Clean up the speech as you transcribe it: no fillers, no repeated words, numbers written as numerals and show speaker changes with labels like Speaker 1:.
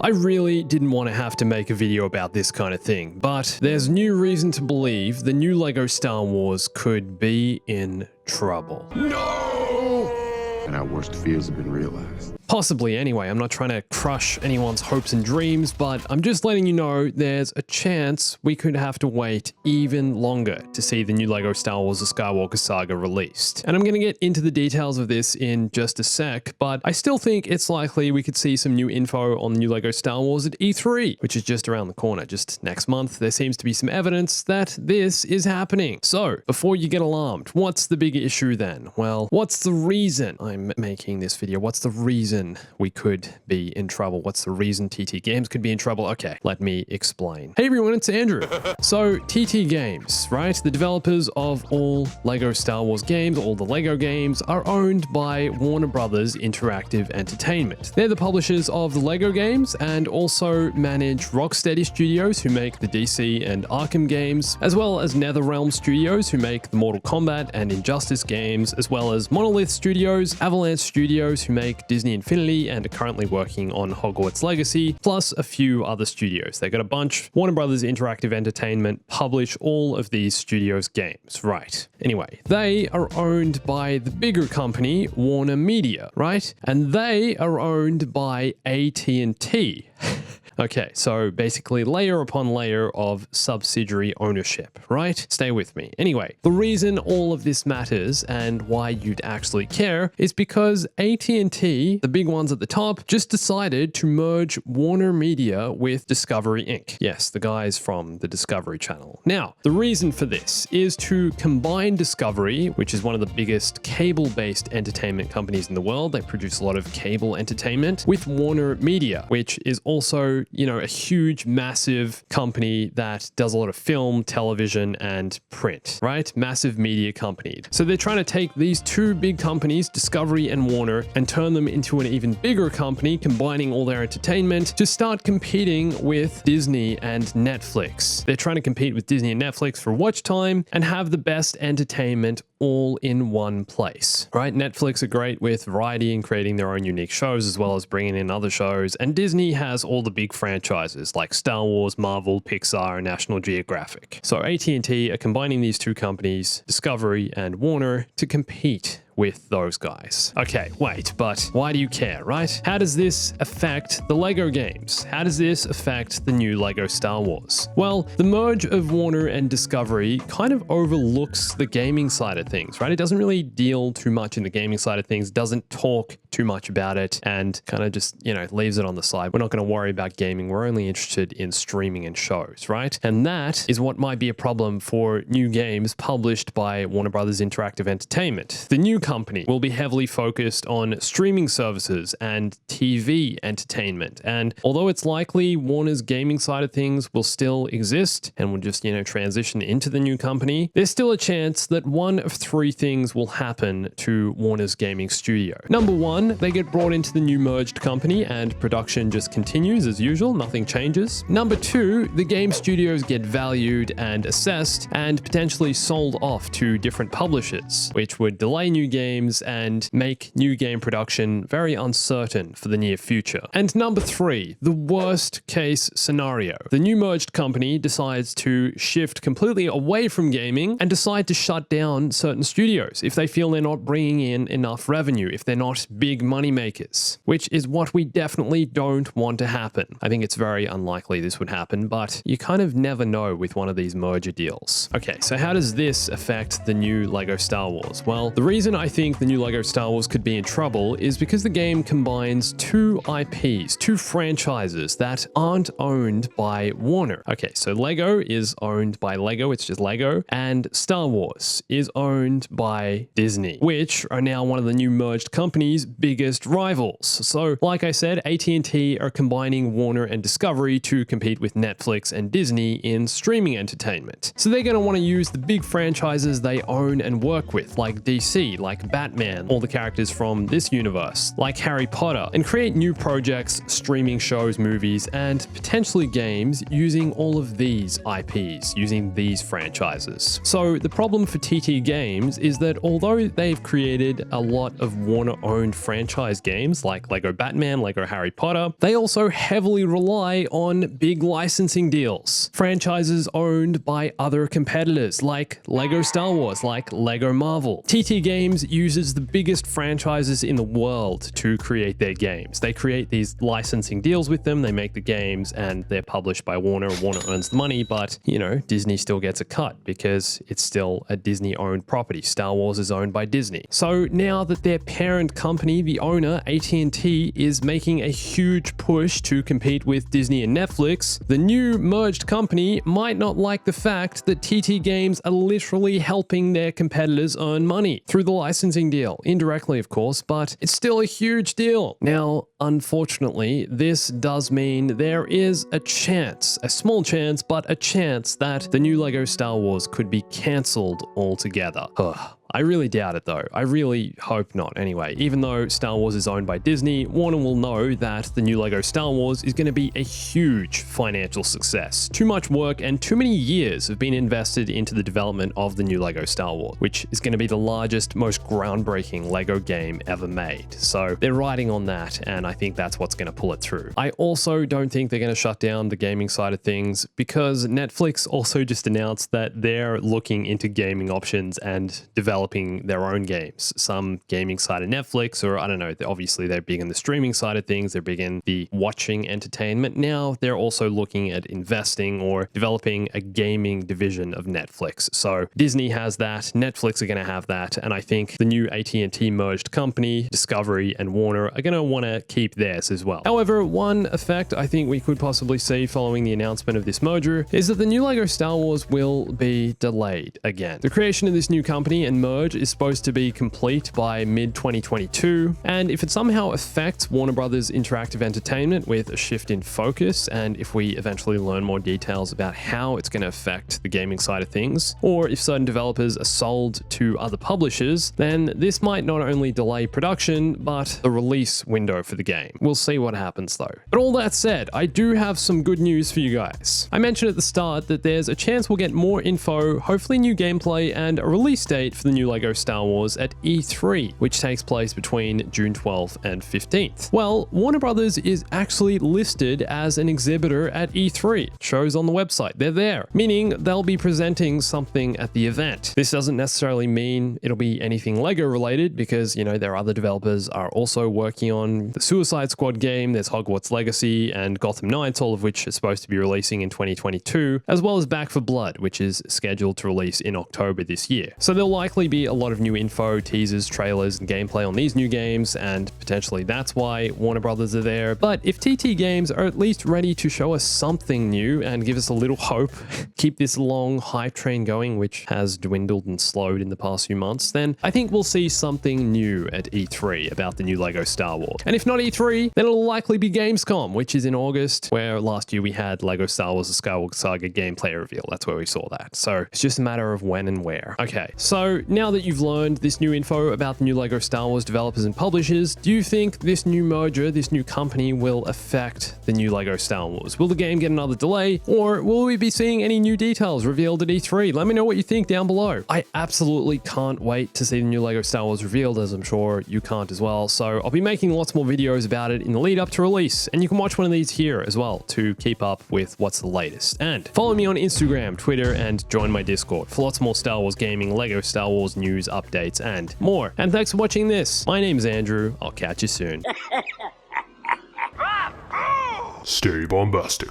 Speaker 1: I really didn't want to have to make a video about this kind of thing, but there's new reason to believe the new LEGO Star Wars could be in trouble.
Speaker 2: And our worst fears have been realized.
Speaker 1: Possibly anyway, I'm not trying to crush anyone's hopes and dreams, but I'm just letting you know there's a chance we could have to wait even longer to see the new LEGO Star Wars The Skywalker Saga released. And I'm going to get into the details of this in just a sec, but I still think it's likely we could see some new info on the new LEGO Star Wars at E3, which is just around the corner, just next month. There seems to be some evidence that this is happening. So, before you get alarmed, what's the big issue then? Well, what's the reason I'm making this video? What's the reason we could be in trouble? What's the reason TT Games could be in trouble? Okay, let me explain. Hey everyone, it's Andrew. So TT Games, right? The developers of all LEGO Star Wars games, all the LEGO games, are owned by Warner Brothers Interactive Entertainment. They're the publishers of the LEGO games and also manage Rocksteady Studios, who make the DC and Arkham games, as well as NetherRealm Studios, who make the Mortal Kombat and Injustice games, as well as Monolith Studios, Avalanche Studios, who make Disney Infinity and are currently working on Hogwarts Legacy, plus a few other studios. They got a bunch. Warner Brothers Interactive Entertainment publish all of these studios' games, right? Anyway, they are owned by the bigger company, Warner Media, right? And they are owned by AT&T. Okay, so basically layer upon layer of subsidiary ownership, right? Stay with me. Anyway, the reason all of this matters and why you'd actually care is because AT&T, the big ones at the top, just decided to merge Warner Media with Discovery Inc. Yes, the guys from the Discovery Channel. Now, the reason for this is to combine Discovery, which is one of the biggest cable-based entertainment companies in the world. They produce a lot of cable entertainment, with Warner Media, which is also, you know, a huge, massive company that does a lot of film, television, and print, right? Massive media company. So they're trying to take these two big companies, Discovery and Warner, and turn them into an even bigger company, combining all their entertainment to start competing with Disney and Netflix. They're trying to compete with Disney and Netflix for watch time and have the best entertainment all in one place, right? Netflix are great with variety and creating their own unique shows, as well as bringing in other shows. And Disney has all the big franchises like Star Wars, Marvel, Pixar, and National Geographic. So AT&T are combining these two companies, Discovery and Warner, to compete with those guys. Okay, wait, but why do you care, right? How does this affect the LEGO games? How does this affect the new LEGO Star Wars? Well, the merge of Warner and Discovery kind of overlooks the gaming side of things, right? It doesn't really deal too much in the gaming side of things, doesn't talk too much about it, and kind of just, you know, leaves it on the side. We're not going to worry about gaming. We're only interested in streaming and shows, right? And that is what might be a problem for new games published by Warner Brothers Interactive Entertainment. The new company will be heavily focused on streaming services and TV entertainment. And although it's likely Warner's gaming side of things will still exist and will just, you know, transition into the new company, there's still a chance that one of three things will happen to Warner's gaming studio. Number one, they get brought into the new merged company and production just continues as usual, nothing changes. Number two, the game studios get valued and assessed and potentially sold off to different publishers, which would delay new games and make new game production very uncertain for the near future. And number three, the worst case scenario. The new merged company decides to shift completely away from gaming and decide to shut down certain studios if they feel they're not bringing in enough revenue, if they're not big money makers, which is what we definitely don't want to happen. I think it's very unlikely this would happen, but you kind of never know with one of these merger deals. Okay, so how does this affect the new LEGO Star Wars? Well, the reason I think the new LEGO Star Wars could be in trouble is because the game combines two IPs, two franchises that aren't owned by Warner. Okay, so Lego is owned by Lego, it's just Lego, and Star Wars is owned by Disney, which are now one of the new merged companies' biggest rivals. So, like I said, AT&T are combining Warner and Discovery to compete with Netflix and Disney in streaming entertainment. So they're going to want to use the big franchises they own and work with, like DC, like Batman, all the characters from this universe, like Harry Potter, and create new projects, streaming shows, movies, and potentially games using all of these IPs, using these franchises. So the problem for TT Games is that although they've created a lot of Warner-owned franchise games like Lego Batman, Lego Harry Potter, they also heavily rely on big licensing deals. Franchises owned by other competitors like Lego Star Wars, like Lego Marvel. TT Games uses the biggest franchises in the world to create their games. They create these licensing deals with them, they make the games, and they're published by Warner. Warner earns the money, but, you know, Disney still gets a cut because it's still a Disney-owned property. Star Wars is owned by Disney. So now that their parent company, the owner, AT&T, is making a huge push to compete with Disney and Netflix, the new merged company might not like the fact that TT Games are literally helping their competitors earn money through the licensing deal. Indirectly, of course, but it's still a huge deal. Now, unfortunately, this does mean there is a chance, a small chance, but a chance that the new Lego Star Wars could be cancelled altogether. I really doubt it though. I really hope not anyway. Even though Star Wars is owned by Disney, Warner will know that the new Lego Star Wars is going to be a huge financial success. Too much work and too many years have been invested into the development of the new Lego Star Wars, which is going to be the largest, most groundbreaking Lego game ever made. So they're riding on that, and I think that's what's going to pull it through. I also don't think they're going to shut down the gaming side of things, because Netflix also just announced that they're looking into gaming options and developing their own games. Some gaming side of Netflix, or I don't know, obviously they're big in the streaming side of things, they're big in the watching entertainment. Now they're also looking at investing or developing a gaming division of Netflix. So Disney has that, Netflix are going to have that, and I think the new AT&T merged company, Discovery and Warner, are going to want to keep theirs as well. However, one effect I think we could possibly see following the announcement of this merger is that the new Lego Star Wars will be delayed again. The creation of this new company and merge is supposed to be complete by mid-2022, and if it somehow affects Warner Brothers Interactive Entertainment with a shift in focus, and if we eventually learn more details about how it's going to affect the gaming side of things, or if certain developers are sold to other publishers, then this might not only delay production, but the release window for the game. We'll see what happens though. But all that said, I do have some good news for you guys. I mentioned at the start that there's a chance we'll get more info, hopefully new gameplay, and a release date for the new Lego Star Wars at E3, which takes place between June 12th and 15th. Well, Warner Brothers is actually listed as an exhibitor at E3. It shows on the website, they're there, meaning they'll be presenting something at the event. This doesn't necessarily mean it'll be anything Lego related, because, you know, their other developers are also working on the Suicide Squad game, there's Hogwarts Legacy and Gotham Knights, all of which are supposed to be releasing in 2022, as well as Back 4 Blood, which is scheduled to release in October this year. So there'll likely be a lot of new info, teasers, trailers, and gameplay on these new games, and potentially that's why Warner Brothers are there. But if TT Games are at least ready to show us something new and give us a little hope, keep this long hype train going, which has dwindled and slowed in the past few months, then I think we'll see something new at E3 about the new Lego Star Wars. And if not E3, then it'll likely be Gamescom, which is in August, where last year we had Lego Star Wars The Skywalker Saga gameplay reveal. That's where we saw that. So it's just a matter of when and where. Okay, so now that you've learned this new info about the new Lego Star Wars developers and publishers, do you think this new merger, this new company, will affect the new Lego Star Wars? Will the game get another delay, or will we be seeing any new details revealed at E3? Let me know what you think down below. I absolutely can't wait to see the new Lego Star Wars revealed, as I'm sure you can't as well. So I'll be making lots more videos about it in the lead up to release, and you can watch one of these here as well to keep up with what's the latest. And follow me on Instagram, Twitter, and join my Discord for lots more Star Wars gaming, Lego Star Wars news, updates, and more. And thanks for watching this. My name's Andrew. I'll catch you soon.
Speaker 2: Stay bombastic.